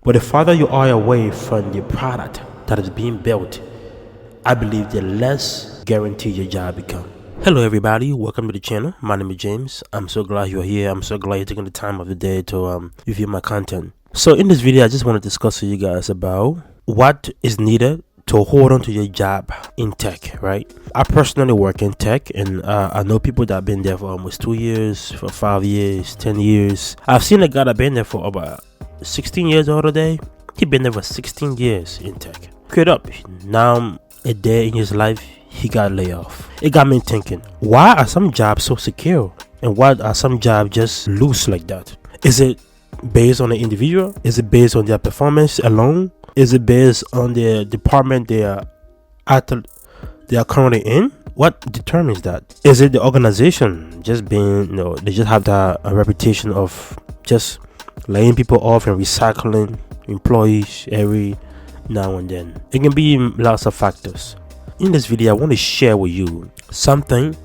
But the farther you are away from the product that is being built, I believe the less guaranteed your job becomes. Hello everybody, welcome to the channel. My name is James. I'm so glad you're here. I'm so glad you're taking the time of the day to review my content. So in this video, I just want to discuss with you guys about what is needed to hold on to your job in tech, right? I personally work in tech, and I know people that have been there for almost 2 years, for 5 years, 10 years. I've seen a guy that been there for about 16 years the other day. He been there for 16 years in tech. Straight up, now a day in his life, he got laid off. It got me thinking, why are some jobs so secure? And why are some jobs just loose like that? Is it based on the individual? Is it based on their performance alone? Is it based on the department they are currently in? What determines that? Is it the organization just being, they just have a reputation of just laying people off and recycling employees every now and then? It can be lots of factors. In this video, I want to share with you something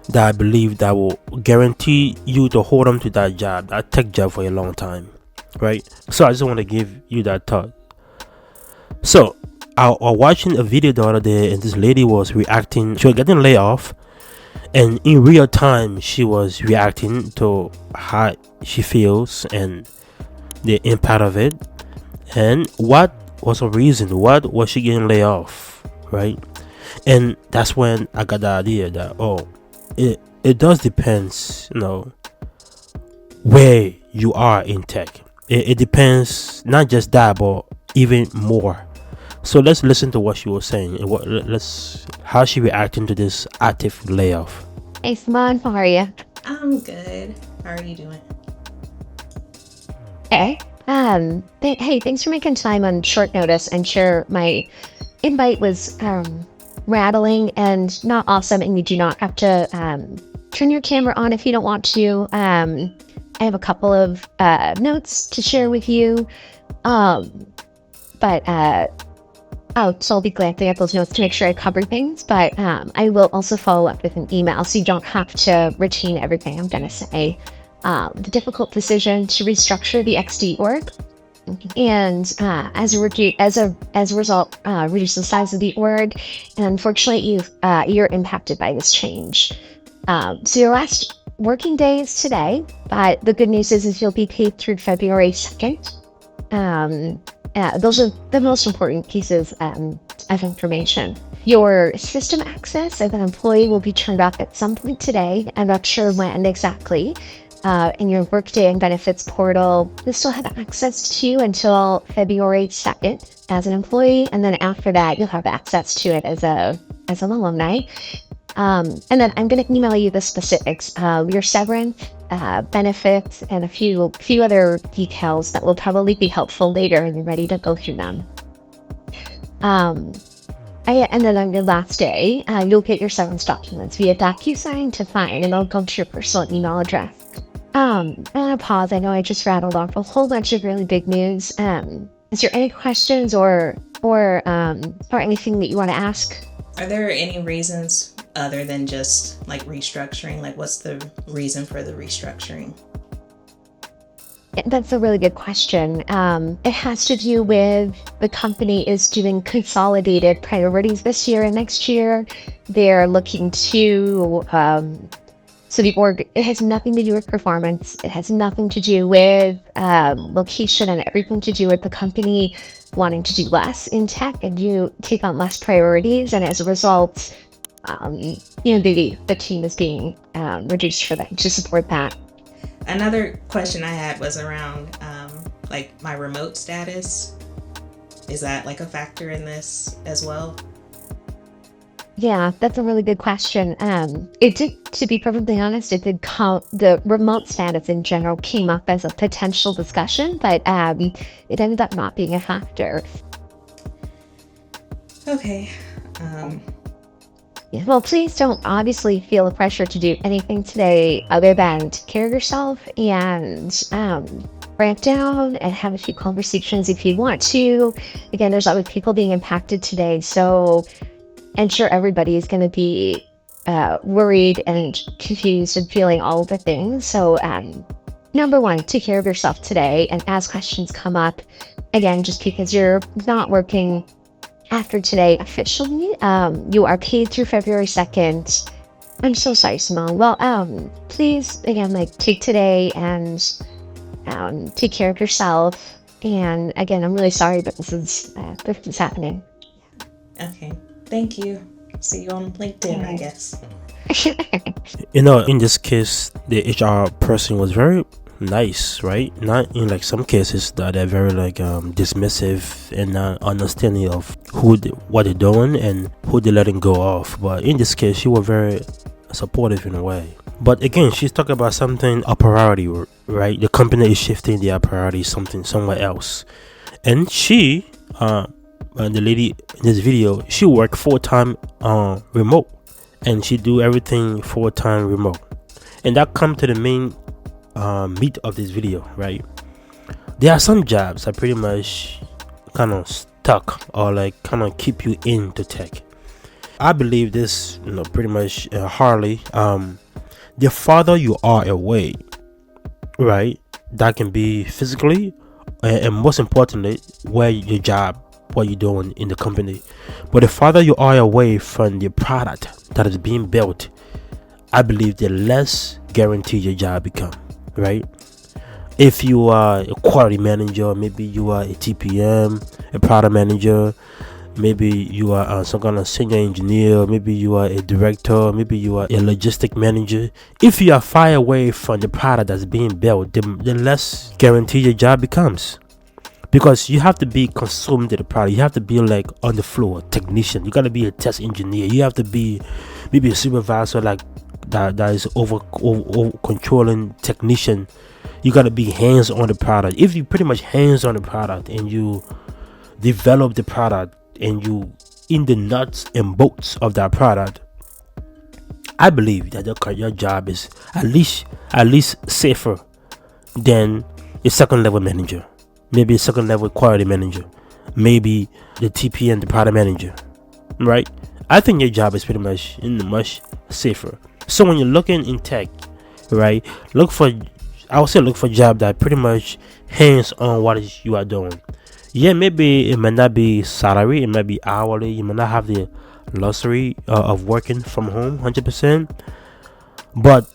that I believe that will guarantee you to hold on to that job, that tech job, for a long time, right? So I just want to give you that thought. So I was watching a video the other day, and this lady was reacting. She was getting laid off, and in real time she was reacting to how she feels and the impact of it, and what was the reason, what was she getting laid off, right? And that's when I got the idea that it does depends, where you are in tech. It depends, not just that, but even more. So let's listen to what she was saying and how she reacting to this active layoff. Hey Simone, how are you? I'm good. How are you doing? Hey. Hey, thanks for making time on short notice. I'm sure my invite was rattling and not awesome, and you do not have to turn your camera on if you don't want to. I have a couple of notes to share with you, so I'll be glancing at those notes to make sure I cover things, but I will also follow up with an email so you don't have to retain everything I'm going to say. The difficult decision to restructure the XD org, and as a result, reduce the size of the org, and unfortunately, you're impacted by this change. So your last working day is today, but the good news is you'll be paid through February 2nd. Those are the most important pieces of information. Your system access as an employee will be turned off at some point today. I'm not sure when exactly. In your Workday and Benefits portal, you'll still have access to until February 2nd as an employee, and then after that, you'll have access to it as an alumni. And then I'm going to email you the specifics, your severance, benefits, and a few other details that will probably be helpful later when you're ready to go through them. And then on your last day, you'll get your severance documents via DocuSign to sign, and they'll go to your personal email address. I'm gonna pause. I know I just rattled off a whole bunch of really big news. Is there any questions or anything that you want to ask? Are there any reasons other than just like restructuring? Like, what's the reason for the restructuring? That's a really good question. It has to do with the company is doing consolidated priorities this year and next year. They're looking to, so the org, it has nothing to do with performance. It has nothing to do with location, and everything to do with the company wanting to do less in tech and you take on less priorities. And as a result, the team is being reduced for that, to support that. Another question I had was around like my remote status. Is that like a factor in this as well? Yeah, that's a really good question. It did, to be perfectly honest, the remote status in general came up as a potential discussion, but it ended up not being a factor. Okay. Yeah, well, please don't obviously feel the pressure to do anything today other than take care of yourself and ramp down and have a few conversations if you want to. Again, there's other people being impacted today, so I'm sure everybody is going to be worried and confused and feeling all of the things. So number one, take care of yourself today, and as questions come up, again, just because you're not working after today officially, you are paid through February 2nd. I'm so sorry, Simone. Well, please, again, like, take today and take care of yourself. And again, I'm really sorry, but this is happening. Okay. Thank you. See you on LinkedIn, I guess. In this case, the HR person was very nice, right? Not in like some cases that they're very like dismissive and not understanding of what they're doing and who they're letting go of. But in this case, she was very supportive in a way. But again, she's talking about something, a priority, right? The company is shifting their priority something somewhere else, and she, the lady in this video, she worked full-time remote, and she do everything full-time remote, and that come to the main meat of this video, right? There are some jobs that pretty much kind of stuck or like kind of keep you into tech. I believe this, pretty much Harley. The farther you are away, right? That can be physically, and most importantly, where your job, what you're doing in the company. But the farther you are away from the product that is being built, I believe the less guaranteed your job become, right? If you are a quality manager, maybe you are a TPM, a product manager, maybe you are some kind of senior engineer, maybe you are a director, maybe you are a logistic manager. If you are far away from the product that's being built, the less guaranteed your job becomes, because you have to be consumed to the product. You have to be like on the floor technician. You got to be a test engineer. You have to be maybe a supervisor, like that is over controlling technician. You got to be hands on the product. If you pretty much hands on the product and you develop the product and you in the nuts and bolts of that product, I believe that your job is at least safer than a second level manager, maybe a second level quality manager, maybe the TPM, the product manager, right? I think your job is pretty much much safer. So when you're looking in tech, right, I would say look for job that pretty much hands on what you are doing. Yeah, maybe it might not be salary, it might be hourly. You might not have the luxury of working from home 100%, but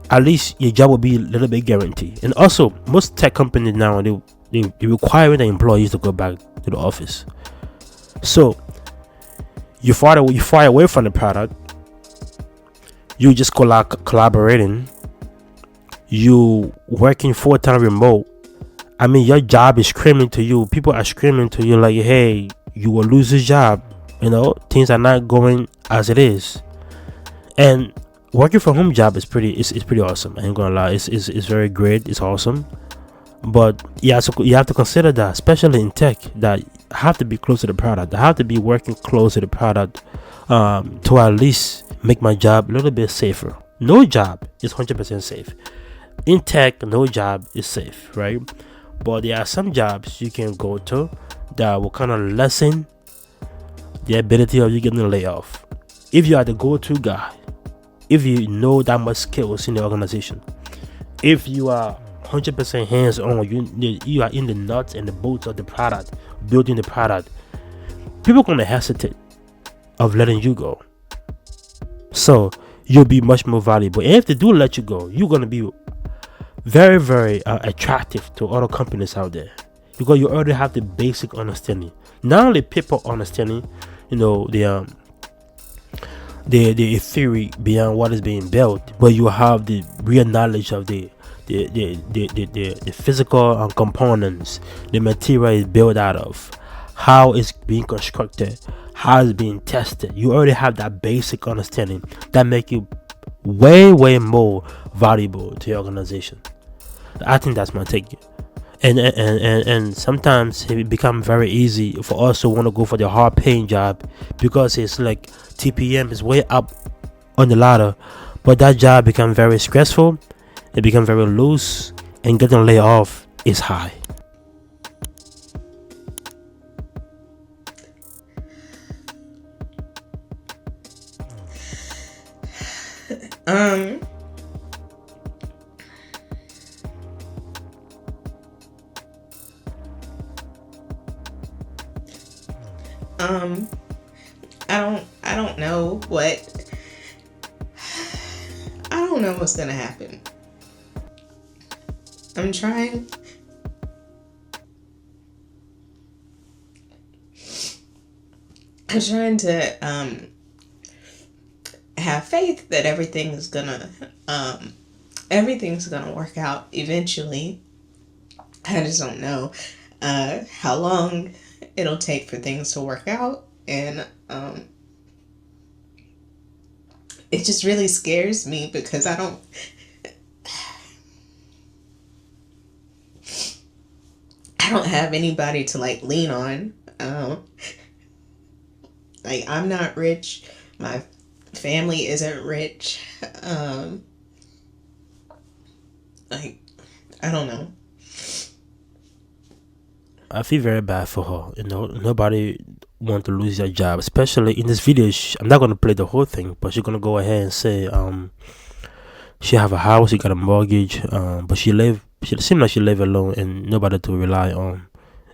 at least your job will be a little bit guaranteed. And also, most tech companies now, they require the employees to go back to the office. So you far away from the product, you just collaborating, you working full-time remote. I mean, your job is screaming to you. People are screaming to you like, hey, you will lose your job. Things are not going as it is. And working from home job is pretty awesome. I ain't gonna lie, it's very great. It's awesome. But yeah, so you have to consider that, especially in tech, that I have to be close to the product. I have to be working close to the product to at least make my job a little bit safer. No job is 100% safe. In tech, no job is safe, right? But there are some jobs you can go to that will kind of lessen the ability of you getting laid off. If you are the go-to guy, if you know that much skills in the organization, if you are 100% hands-on, you are in the nuts and the bolts of the product, building the product, people are going to hesitate of letting you go. So you'll be much more valuable. And if they do let you go, you're going to be very, very attractive to other companies out there, because you already have the basic understanding. Not only people understanding, the theory beyond what is being built, but you have the real knowledge of the physical components, the material is built out of, how it's being constructed, how it's being tested. You already have that basic understanding that make you way more valuable to your organization. I think that's my take. And sometimes it become very easy for us to want to go for the hard paying job, because it's like TPM is way up on the ladder, but that job become very stressful, it become very loose, and getting laid off is high. Um, I don't know what, I don't know what's gonna happen. I'm trying. I'm trying to have faith that everything's gonna work out eventually. I just don't know how long it'll take for things to work out, and it just really scares me because I don't have anybody to like lean on. Like, I'm not rich. My family isn't rich. Like, I don't know. I feel very bad for her. Nobody want to lose their job, especially in this video. I'm not gonna play the whole thing, but she's gonna go ahead and say, she have a house, she got a mortgage, but she seems like she live alone and nobody to rely on.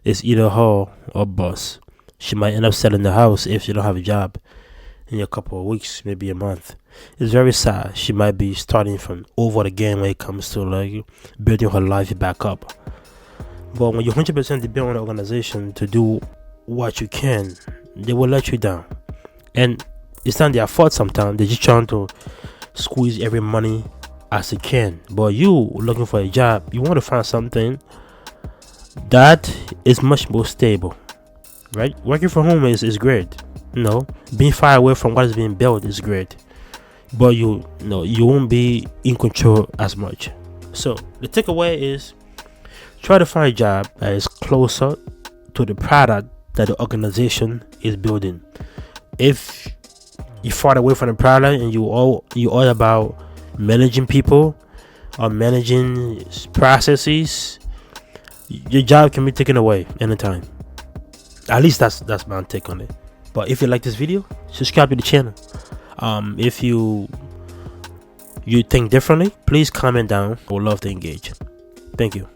It's either her or boss. She might end up selling the house if she don't have a job in a couple of weeks, maybe a month. It's very sad. She might be starting from over again when it comes to like building her life back up. But when you 100% depend on the organization to do what you can, they will let you down. And it's not their fault sometimes. They're just trying to squeeze every money as they can. But you looking for a job, you want to find something that is much more stable. Right? Working from home is great. Being far away from what is being built is great. But you won't be in control as much. So the takeaway is, try to find a job that is closer to the product that the organization is building. If you're far away from the product and you all about managing people or managing processes, your job can be taken away anytime. At least that's my take on it. But if you like this video, subscribe to the channel. If you think differently, please comment down. I would love to engage. Thank you.